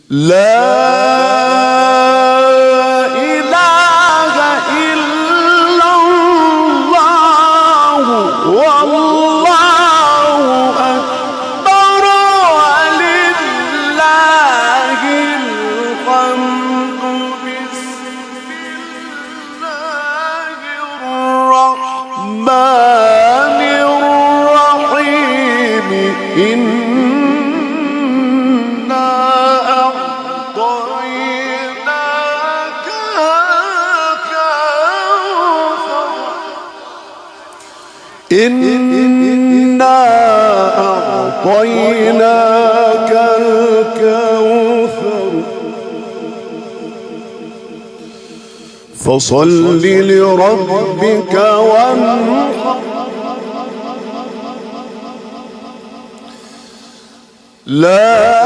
لا إله إلا الله والله أكبر ولله الحمد. بسم الله الرحمن الرحيم. إنا أعطيناك الكوثر فصل لربك وانحر. لا